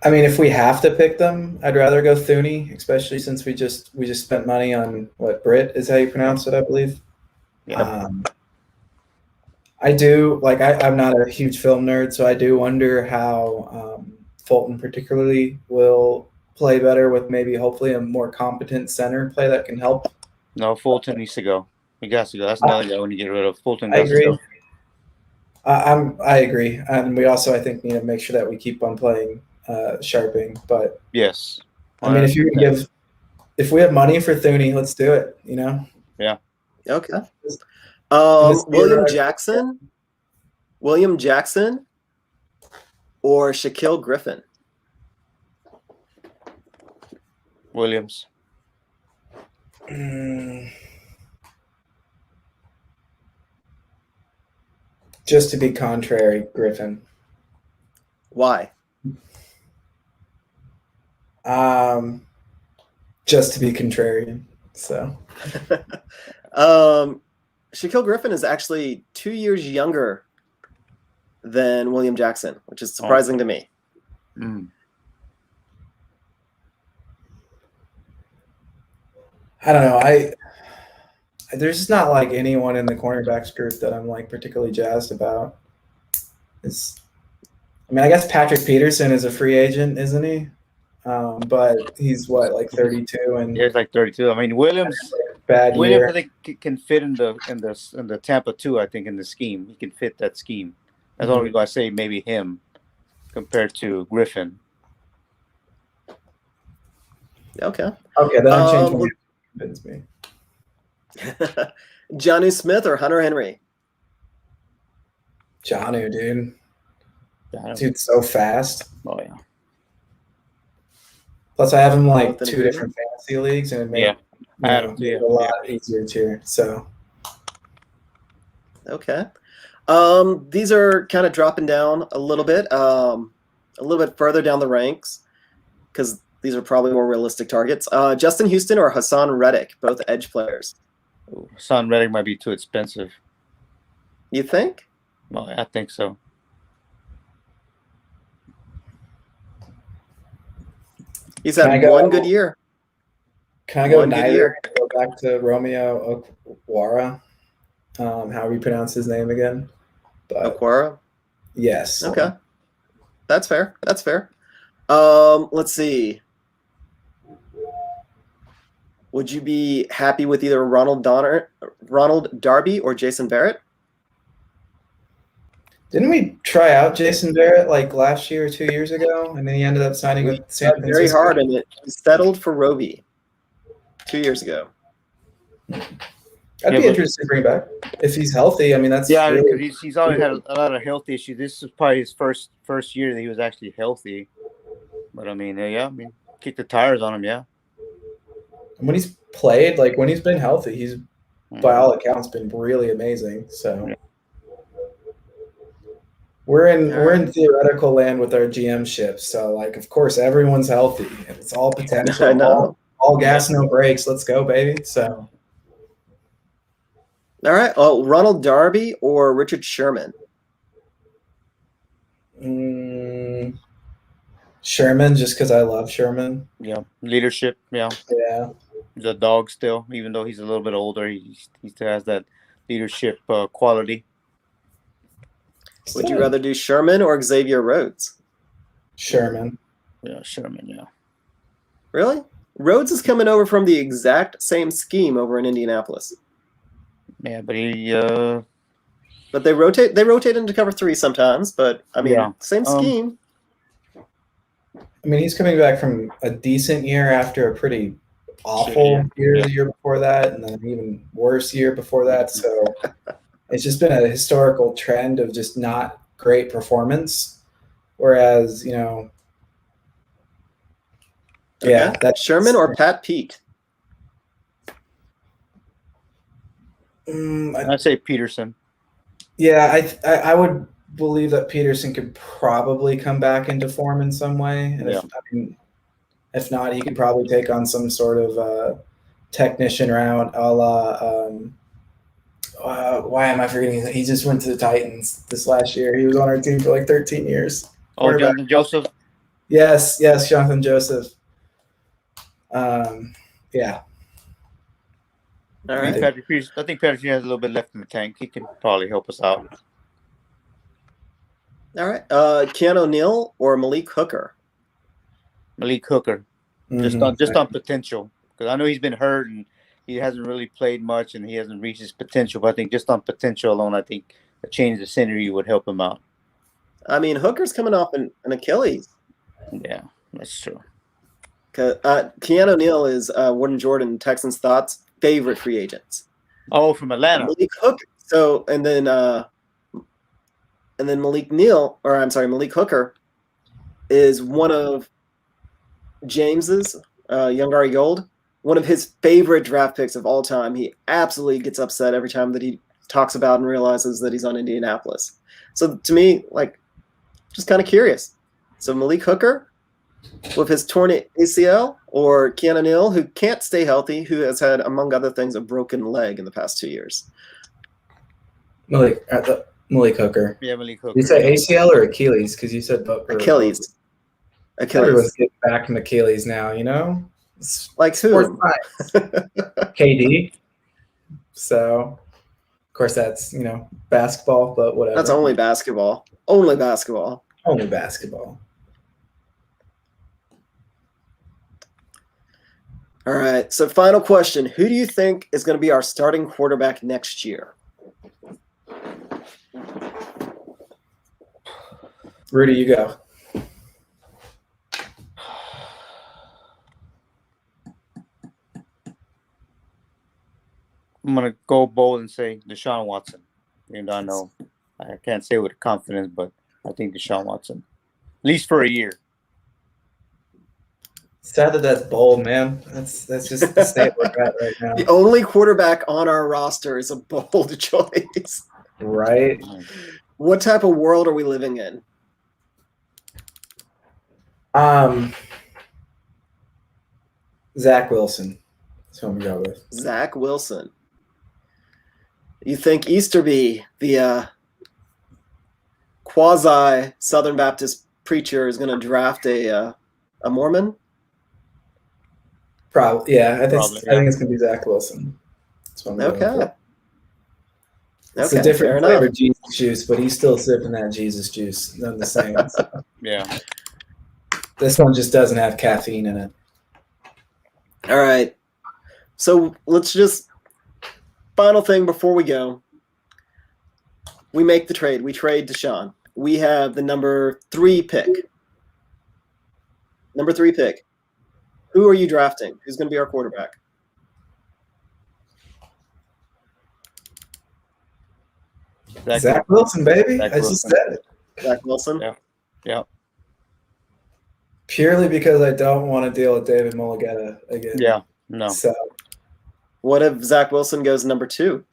Speaker 6: I mean, if we have to pick them, I'd rather go Thuney, especially since we just spent money on what Britt is how you pronounce it, I believe.
Speaker 7: Yeah.
Speaker 6: I do like. I'm not a huge film nerd, so I do wonder how Fulton particularly will play better with maybe hopefully a more competent center play that can help.
Speaker 7: No, Fulton needs to go. He got to go. That's another guy when you get rid of Fulton.
Speaker 6: I
Speaker 7: Got to
Speaker 6: agree.
Speaker 7: go.
Speaker 6: I agree, and we also I think need to make sure that we keep on playing Sharping. But
Speaker 7: Yes.
Speaker 6: I mean, if we have money for Thuney, let's do it. You know.
Speaker 7: Yeah.
Speaker 5: Okay. William Jackson, or Shaquille Griffin?
Speaker 7: Williams.
Speaker 6: Just to be contrary, Griffin.
Speaker 5: Why?
Speaker 6: Just to be contrarian. So.
Speaker 5: Shaquille Griffin is actually 2 years younger than William Jackson, which is surprising to me.
Speaker 7: Mm.
Speaker 6: I don't know. There's just not like anyone in the cornerbacks group that I'm like particularly jazzed about. I guess Patrick Peterson is a free agent, isn't he? But he's what, like 32, and
Speaker 7: Yeah, he's like 32. I mean, Williams.
Speaker 6: bad
Speaker 7: Williams,
Speaker 6: year.
Speaker 7: I think, can fit in the Tampa 2. I think in the scheme, he can fit that scheme. That's the only reason I say maybe him compared to Griffin.
Speaker 5: Okay.
Speaker 6: Okay, then I changed my convince me.
Speaker 5: Jonnu Smith or Hunter Henry?
Speaker 6: Jonnu, dude.
Speaker 7: Yeah,
Speaker 6: Dude's so fast.
Speaker 7: oh yeah.
Speaker 6: Plus, I have him like
Speaker 5: Both in
Speaker 6: 2
Speaker 5: a
Speaker 6: different fantasy leagues, and it made
Speaker 7: I had him,
Speaker 6: it a lot easier too. So,
Speaker 5: Okay. These are kind of dropping down a little bit further down the ranks because these are probably more realistic targets. Justin Houston or Hassan Reddick, both edge players.
Speaker 7: Son Reddick might be too expensive.
Speaker 5: You think?
Speaker 7: Well, I think so.
Speaker 5: He's had one good year.
Speaker 6: Can I go
Speaker 5: One good
Speaker 6: neither?
Speaker 5: year.
Speaker 6: Go back to Romeo Okwara. How we pronounce his name again? But
Speaker 5: Okwara?
Speaker 6: yes.
Speaker 5: Okay. That's fair. That's fair. Let's see. Would you be happy with either Ronald Darby or Jason Barrett?
Speaker 6: Didn't we try out Jason Barrett like last year or 2 years ago, and then he ended up signing with San Francisco?
Speaker 5: Very hard, and it settled for Roby 2 years ago.
Speaker 6: I'd be interested to bring back if he's healthy. I mean, that's
Speaker 7: because he's always had a lot of health issues. This is probably his first year that he was actually healthy. But I mean, kick the tires on him, yeah.
Speaker 6: When he's played, like when he's been healthy, he's by all accounts been really amazing. So we're in theoretical land with our GM ship. So like, of course, everyone's healthy. It's all potential.
Speaker 5: I know.
Speaker 6: All gas, no brakes. Let's go, baby. So.
Speaker 5: All right. Oh, Ronald Darby or Richard Sherman?
Speaker 6: Sherman, just because I love Sherman.
Speaker 7: Yeah, leadership. Yeah,
Speaker 6: Yeah.
Speaker 7: he's a dog still, even though he's a little bit older. He still has that leadership quality.
Speaker 5: Would you rather do Sherman or Xavier Rhodes?
Speaker 6: Sherman?
Speaker 7: Yeah, Sherman. Yeah.
Speaker 5: Really? Rhodes is coming over from the exact same scheme over in Indianapolis.
Speaker 7: Yeah, but he.
Speaker 5: But they rotate. They rotate into cover 3 sometimes. But I mean,
Speaker 7: Yeah.
Speaker 5: same scheme.
Speaker 6: I mean, he's coming back from a decent year after a pretty awful year the year before that, and then an even worse year before that. So it's just been a historical trend of just not great performance. Whereas,
Speaker 5: Okay.
Speaker 6: that's
Speaker 5: Sherman or Pat Pete?
Speaker 7: I'd say Peterson.
Speaker 6: Yeah, I would believe that Peterson could probably come back into form in some way. And if not, he could probably take on some sort of technician route a la why am I forgetting? He just went to the Titans this last year. He was on our team for like 13 years.
Speaker 7: Oh, Jonathan Joseph.
Speaker 6: Yes, Jonathan Joseph. Yeah.
Speaker 5: All
Speaker 7: I
Speaker 5: right.
Speaker 7: think Peterson has a little bit left in the tank. He can probably help us out.
Speaker 5: All right. Keanu Neal or Malik Hooker?
Speaker 7: Malik Hooker, just on potential, because I know he's been hurt and he hasn't really played much and he hasn't reached his potential. But I think just on potential alone, I think a change of scenery would help him out.
Speaker 5: I mean, Hooker's coming off an Achilles.
Speaker 7: Yeah, that's true.
Speaker 5: Keanu Neal is Warden Jordan, Texans Thoughts favorite free agents.
Speaker 7: Oh, from Atlanta.
Speaker 5: Malik Hooker. So and then Malik Hooker is one of James's Young Ari Gold, one of his favorite draft picks of all time. He absolutely gets upset every time that he talks about and realizes that he's on Indianapolis. So to me, like, just kind of curious. So Malik Hooker with his torn ACL or Keanu Neal, who can't stay healthy, who has had, among other things, a broken leg in the past 2 years.
Speaker 6: Malik Hooker.
Speaker 7: Yeah, Malik Hooker.
Speaker 6: You say ACL or Achilles? Because you said
Speaker 5: Achilles.
Speaker 6: Everyone's getting back from Achilles now, you know?
Speaker 5: Like who?
Speaker 6: KD. So, of course, that's, basketball, but whatever.
Speaker 5: That's only basketball. Only basketball.
Speaker 6: Only basketball.
Speaker 5: All right. So, final question. Who do you think is going to be our starting quarterback next year?
Speaker 6: Rudy, you go.
Speaker 7: I'm gonna go bold and say Deshaun Watson. Even though I know I can't say with confidence, but I think Deshaun Watson, at least for a year.
Speaker 6: Sad that that's bold, man. That's just the state we're at right now.
Speaker 5: The only quarterback on our roster is a bold choice.
Speaker 6: Right?
Speaker 5: What type of world are we living in?
Speaker 6: Zach Wilson. That's who I'm going to go with.
Speaker 5: Zach Wilson. You think Easterby, the quasi Southern Baptist preacher, is going to draft a Mormon?
Speaker 6: Probably, yeah. I think
Speaker 7: Probably.
Speaker 6: it's going to be Zach Wilson. That's what I'm going
Speaker 5: Okay.
Speaker 6: for. It's
Speaker 5: Okay,
Speaker 6: a different
Speaker 5: fair
Speaker 6: flavor
Speaker 5: enough.
Speaker 6: Jesus juice, but he's still sipping that Jesus juice. None the same.
Speaker 7: Yeah.
Speaker 6: This one just doesn't have caffeine in it.
Speaker 5: All right. So let's just final thing before we go. We make the trade. We trade Deshaun. We have the number 3 pick. Number 3 pick. Who are you drafting? Who's going to be our quarterback?
Speaker 6: Zach Wilson, baby.
Speaker 7: Zach
Speaker 6: I just
Speaker 7: Wilson.
Speaker 6: said it.
Speaker 5: Zach Wilson?
Speaker 7: Yeah. Yeah.
Speaker 6: Purely because I don't want to deal with David Mulligetta again.
Speaker 7: Yeah. No.
Speaker 6: So,
Speaker 5: What if Zach Wilson goes number 2?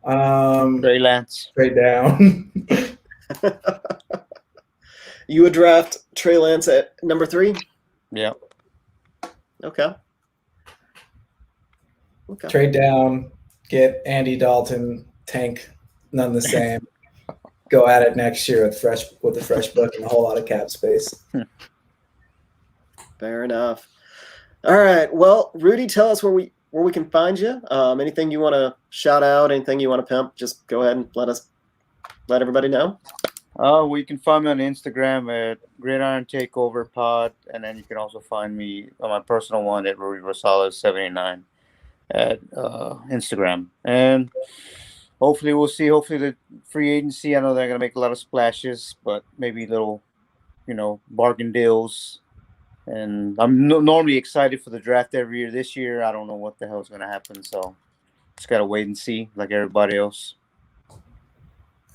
Speaker 7: Trey Lance.
Speaker 6: straight down.
Speaker 5: You would draft Trey Lance at number 3?
Speaker 7: Yeah.
Speaker 5: Okay.
Speaker 6: Trade down, get Andy Dalton, tank, none the same. Go at it next year with a fresh book and a whole lot of cap space.
Speaker 5: Fair enough. All right. Well, Rudy, tell us where we can find you. Anything you want to shout out, anything you want to pimp, just go ahead and let everybody know.
Speaker 7: Well, you can find me on Instagram at Gridiron Takeover Pod, and then you can also find me on my personal one at Rudy Rosales 79 at Instagram. And hopefully we'll see. Hopefully the free agency, I know they're going to make a lot of splashes, but maybe little, bargain deals. And I'm normally excited for the draft every year. This year, I don't know what the hell is going to happen, so just got to wait and see like everybody else.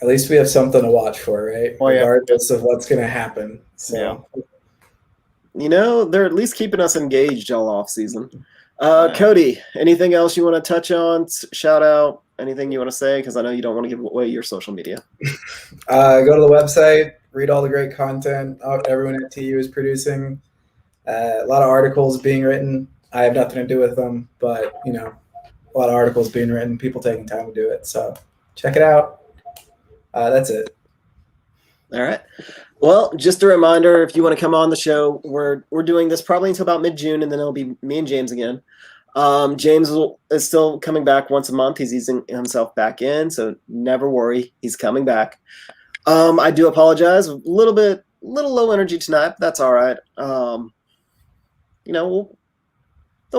Speaker 6: At least we have something to watch for, right?
Speaker 7: Oh, yeah.
Speaker 6: Regardless of what's going to happen. So.
Speaker 5: Yeah. They're at least keeping us engaged all off season. Cody, anything else you want to touch on? Shout out? Anything you want to say? Because I know you don't want to give away your social media.
Speaker 6: Go to the website, read all the great content everyone at TU is producing. A lot of articles being written. I have nothing to do with them, but, a lot of articles being written, people taking time to do it. So check it out. That's it. All
Speaker 5: right. Well, just a reminder, if you want to come on the show, we're doing this probably until about mid-June, and then it'll be me and James again. James is still coming back once a month. He's easing himself back in, so never worry. He's coming back. I do apologize. A little low energy tonight, but that's all right. There'll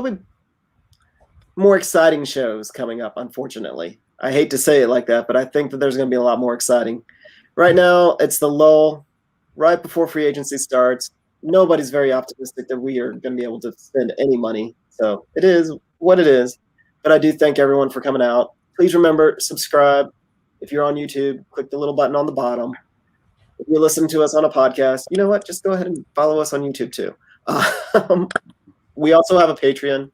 Speaker 5: be more exciting shows coming up, unfortunately. I hate to say it like that, but I think that there's going to be a lot more exciting. Right now, it's the lull right before free agency starts. Nobody's very optimistic that we are going to be able to spend any money. So it is what it is. But I do thank everyone for coming out. Please remember, subscribe. If you're on YouTube, click the little button on the bottom. If you're listening to us on a podcast, you know what? Just go ahead and follow us on YouTube too. We also have a Patreon.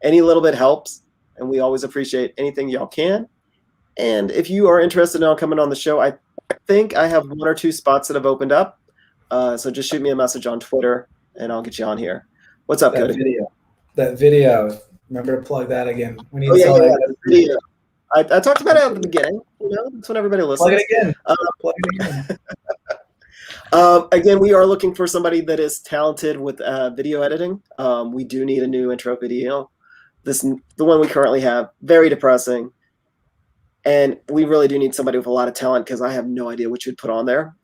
Speaker 5: Any little bit helps, and we always appreciate anything y'all can. And if you are interested in coming on the show, I think I have 1 or 2 spots that have opened up. So just shoot me a message on Twitter, and I'll get you on here. What's up, Cody?
Speaker 6: That video. Remember to plug that again. We need
Speaker 5: that video. I talked about it at the beginning. That's when everybody listens.
Speaker 6: Plug it again.
Speaker 5: Again, we are looking for somebody that is talented with video editing. We do need a new intro video. The one we currently have, very depressing. And we really do need somebody with a lot of talent because I have no idea what you'd put on there.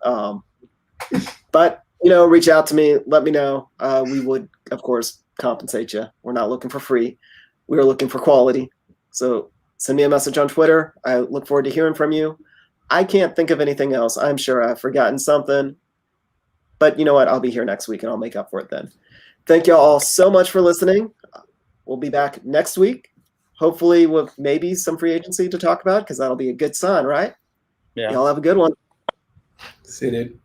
Speaker 5: But, reach out to me. Let me know. We would, of course, compensate you. We're not looking for free. We are looking for quality. So send me a message on Twitter. I look forward to hearing from you. I can't think of anything else. I'm sure I've forgotten something. But you know what? I'll be here next week, and I'll make up for it then. Thank you all so much for listening. We'll be back next week. Hopefully with maybe some free agency to talk about because that'll be a good sign, right?
Speaker 7: Yeah.
Speaker 5: Y'all have a good one.
Speaker 6: See you, dude.